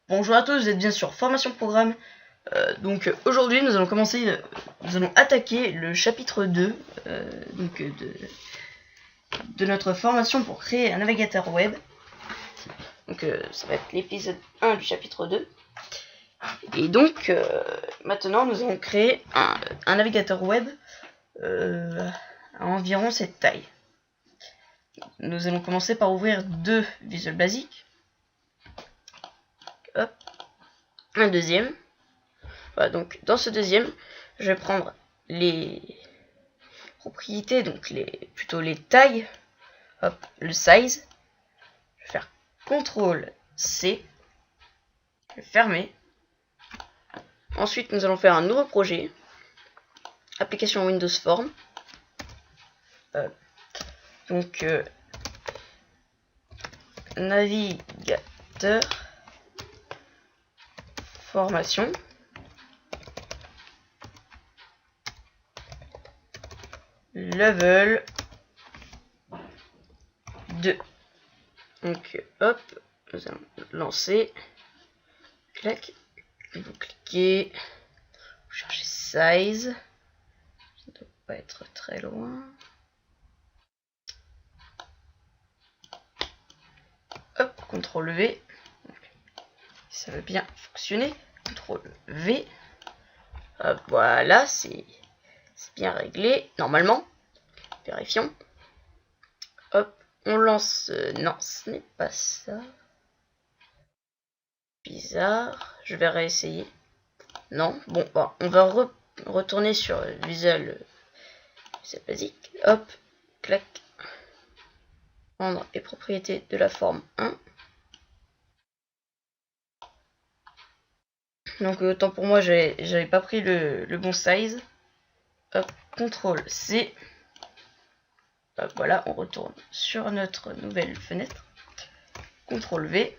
Bonjour à tous, vous êtes bien sur Formation Programme. Donc aujourd'hui nous allons attaquer le chapitre 2 de notre formation pour créer un navigateur web. Donc ça va être l'épisode 1 du chapitre 2. Et donc maintenant nous allons créer un navigateur web à environ cette taille. Nous allons commencer par ouvrir deux Visual Basic. Hop. Un deuxième. Voilà, donc dans ce deuxième, je vais prendre les propriétés, donc plutôt les tailles. Hop, le size. Je vais faire CTRL C. Je vais fermer. Ensuite, nous allons faire un nouveau projet. Application Windows Form. Navigateur formation. Level 2. Donc hop, nous allons lancer. Clac. Vous cliquez. Vous cherchez size. Ça ne doit pas être très loin. Hop, CTRL V. Ça veut bien fonctionner. CTRL V. Hop, voilà, c'est bien réglé. Normalement. Vérifions. Hop, on lance. Non, ce n'est pas ça. Bizarre. Je vais réessayer. Non. Bon, on va retourner sur Visual Basic. Hop, clac. Prendre les propriétés de la forme 1. Donc autant pour moi, j'avais pas pris le bon size. Hop, CTRL C. Hop, voilà, on retourne sur notre nouvelle fenêtre. CTRL V.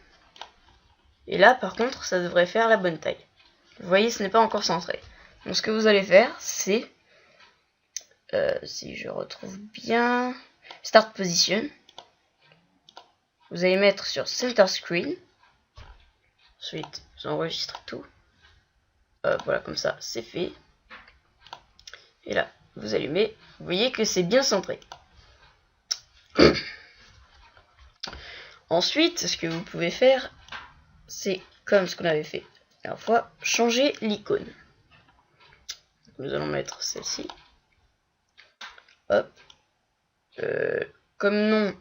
Et là, par contre, ça devrait faire la bonne taille. Vous voyez, ce n'est pas encore centré. Donc ce que vous allez faire, c'est... si je retrouve bien... Start Position. Vous allez mettre sur Center Screen. Ensuite, vous enregistrez tout. Voilà, comme ça, c'est fait. Et là, vous allumez. Vous voyez que c'est bien centré. Ensuite, ce que vous pouvez faire, c'est comme ce qu'on avait fait la dernière fois, changer l'icône. Nous allons mettre celle-ci. Hop. Comme nom,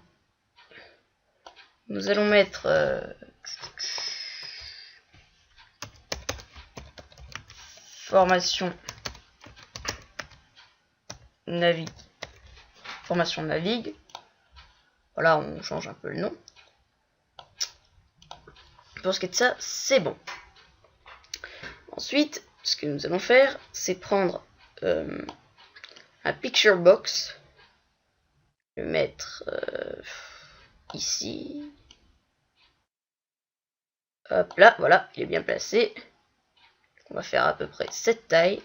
nous allons mettre formation navigue. Formation navigue. Voilà, on change un peu le nom. Pour ce qui est de ça, c'est bon. Ensuite, ce que nous allons faire, c'est prendre un picture box. Le mettre ici. Hop là, voilà, il est bien placé. On va faire à peu près cette taille.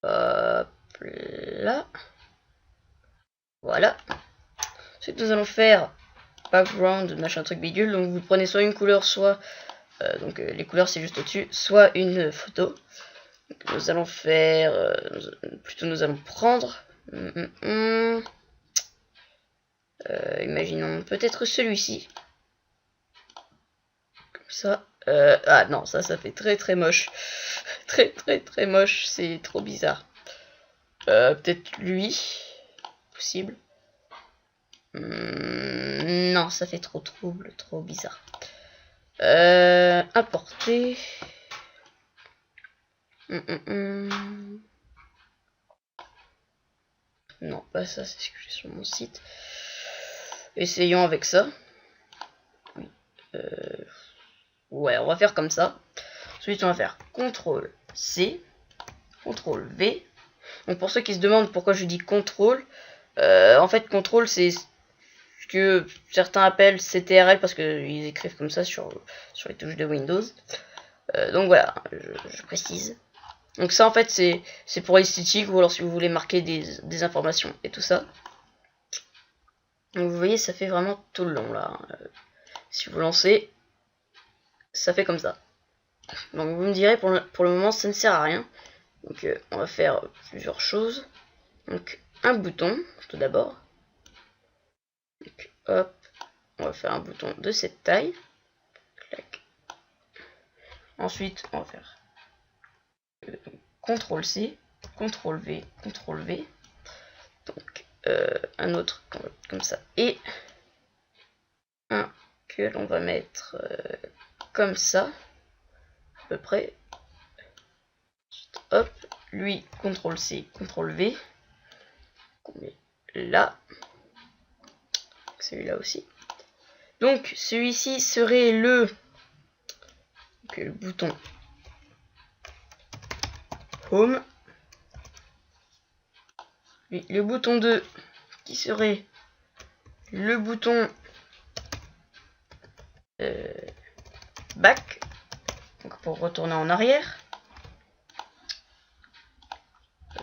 Hop là. Voilà. Ensuite, nous allons faire background, machin truc bidule. Donc, vous prenez soit une couleur, soit... les couleurs, c'est juste au-dessus. Soit une photo. Donc, nous allons faire... nous allons prendre... imaginons peut-être celui-ci. Comme ça. Ah non, ça fait très moche. Très moche, c'est trop bizarre. Peut-être lui. Possible. Non, ça fait trop trouble, trop bizarre. Importer. Non, pas ça, c'est ce que j'ai sur mon site. Essayons avec ça. Oui. Ouais, on va faire comme ça. Ensuite, on va faire CTRL C, CTRL V. Donc pour ceux qui se demandent pourquoi je dis CTRL, en fait CTRL c'est ce que certains appellent CTRL parce qu'ils écrivent comme ça sur les touches de Windows. Donc voilà, je précise. Donc ça en fait c'est pour l'esthétique ou alors si vous voulez marquer des informations et tout ça. Donc vous voyez, ça fait vraiment tout le long là. Si vous lancez, ça fait comme ça. Donc vous me direz, pour le moment, ça ne sert à rien. Donc on va faire plusieurs choses. Donc un bouton, tout d'abord. Hop, on va faire un bouton de cette taille. Clac. Ensuite, on va faire CTRL-C, CTRL-V, CTRL-V. Donc un autre comme ça. Et un que l'on va mettre comme ça, à peu près. Ensuite, hop, lui, CTRL-C, CTRL-V. On met là. Celui-là aussi. Donc celui-ci serait le bouton Home. Et le bouton 2 qui serait le bouton Back. Donc pour retourner en arrière.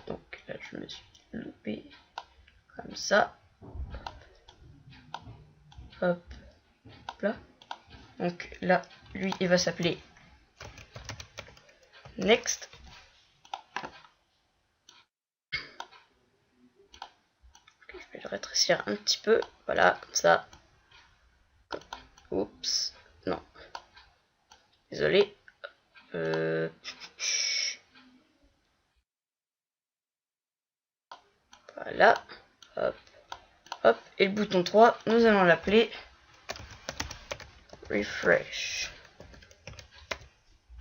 Donc là je me suis loupé. Comme ça. Hop. Là. Donc là, lui, il va s'appeler Next. Je vais le rétrécir un petit peu. Voilà, comme ça. Oups. Non. Désolé. Voilà. Hop. Hop. Et le bouton 3, nous allons l'appeler Refresh.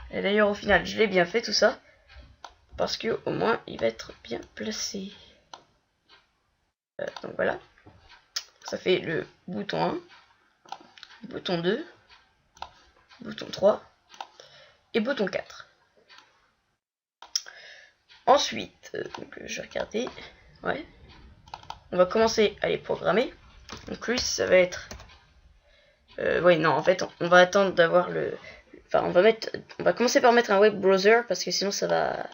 Et d'ailleurs, au final, je l'ai bien fait tout ça. Parce que au moins, il va être bien placé. Donc voilà. Ça fait le bouton 1, bouton 2, bouton 3 et bouton 4. Ensuite, donc, je vais regarder. Ouais. On va commencer à les programmer. Donc lui, ça va être... oui, non, en fait, on va attendre d'avoir le... Enfin, on va commencer par mettre un web browser parce que sinon ça va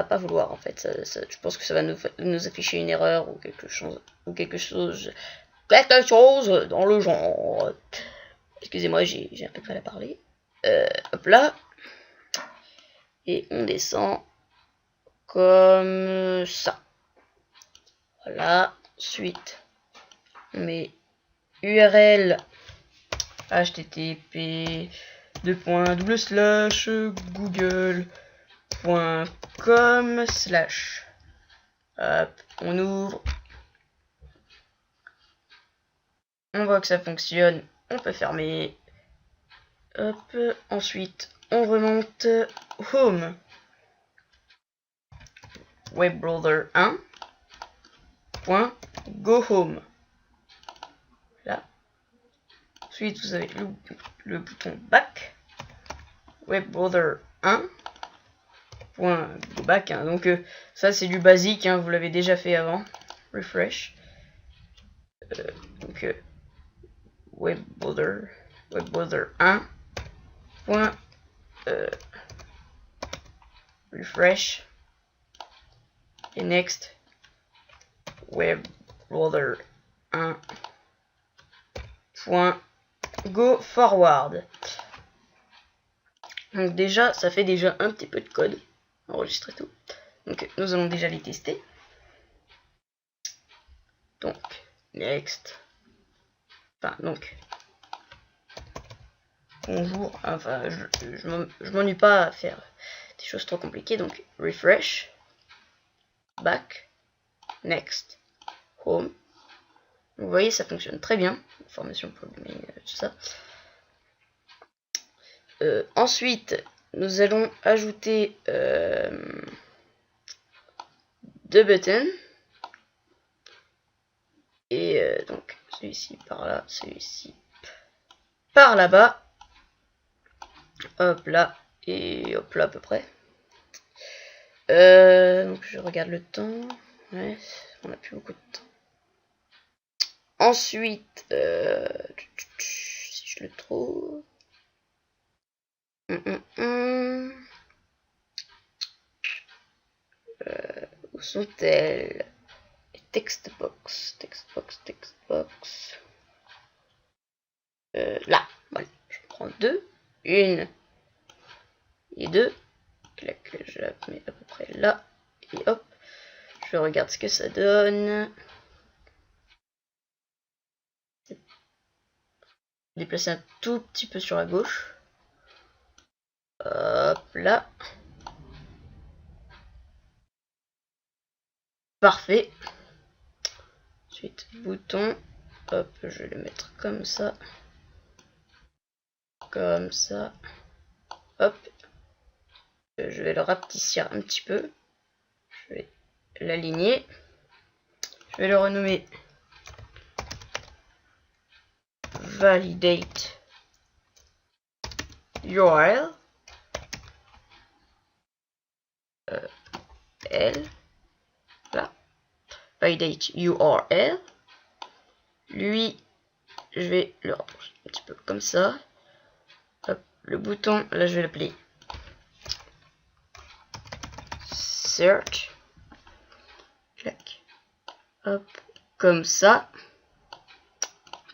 pas vouloir en fait. Je pense que ça va nous afficher une erreur ou quelque chose dans le genre. Excusez-moi, j'ai un peu de mal à parler. Hop là. Et on descend comme ça. Voilà. Ensuite, on met URL http google.com/ hop, on ouvre, on voit que ça fonctionne, on peut fermer, hop, ensuite on remonte home, webbrowser 1.go home. Là. Ensuite, vous avez le bouton back, webbrowser 1.go back. Hein. Donc, ça, c'est du basique, hein, vous l'avez déjà fait avant. Refresh. Donc, webbrowser 1. Refresh. Et next, webbrowser 1. Go forward. Donc déjà, ça fait déjà un petit peu de code. Enregistrer tout. Donc nous allons déjà les tester. Donc, next. Enfin, donc. Bonjour. Enfin, je m'ennuie pas à faire des choses trop compliquées. Donc, refresh. Back. Next. Home. Vous voyez, ça fonctionne très bien. Formation programming, tout ça. Ensuite, nous allons ajouter deux buttons. Et donc, celui-ci par là, celui-ci par là-bas. Hop là, et hop là à peu près. Donc, je regarde le temps. Ouais, on n'a plus beaucoup de temps. Ensuite, si je le trouve... où sont-elles? Textbox. Là, voilà, je prends deux. 1 et 2. Clac, je la mets à peu près là. Et hop, je regarde ce que ça donne. Déplacer un tout petit peu sur la gauche. Hop là. Parfait. Ensuite, bouton. Hop, je vais le mettre comme ça. Comme ça. Hop. Je vais le rapetisser un petit peu. Je vais l'aligner. Je vais le renommer Validate URL. Là. Validate URL. Lui, je vais le rapprocher un petit peu comme ça. Hop, le bouton, là je vais l'appeler Search. Clac. Hop, comme ça.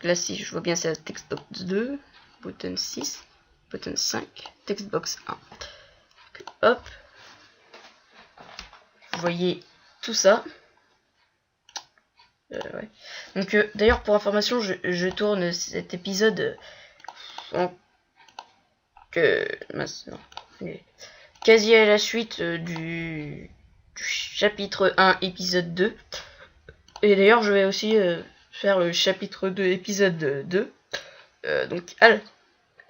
Là, si je vois bien, c'est la textbox 2, button 6, button 5, textbox 1. Donc, hop. Vous voyez tout ça. Ouais. Donc, d'ailleurs, pour information, je tourne cet épisode quasi à la suite du chapitre 1, épisode 2. Et d'ailleurs, je vais aussi faire le chapitre 2, épisode 2. Donc, à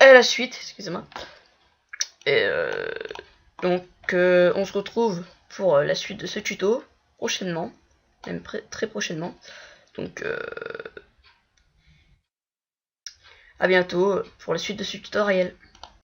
la suite, excusez-moi. Et donc, on se retrouve pour la suite de ce tuto, prochainement. Même très prochainement. Donc, à bientôt pour la suite de ce tutoriel.